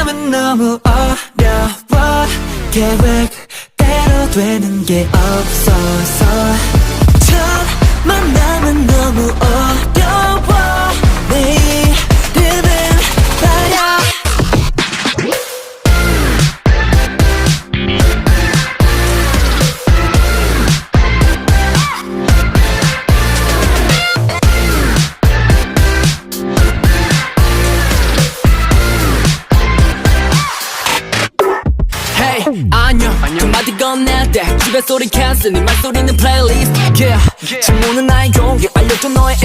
만남은 너무 어려워 계획대로 되는 게 없어서 첫 만남은 너무 어려워 내일은 말야 안녕 두 마디 건넬 때 집에 소리 캔슬 네 말소리는 플레이리스트 yeah. 질문은 나의 용기 알려줘 너의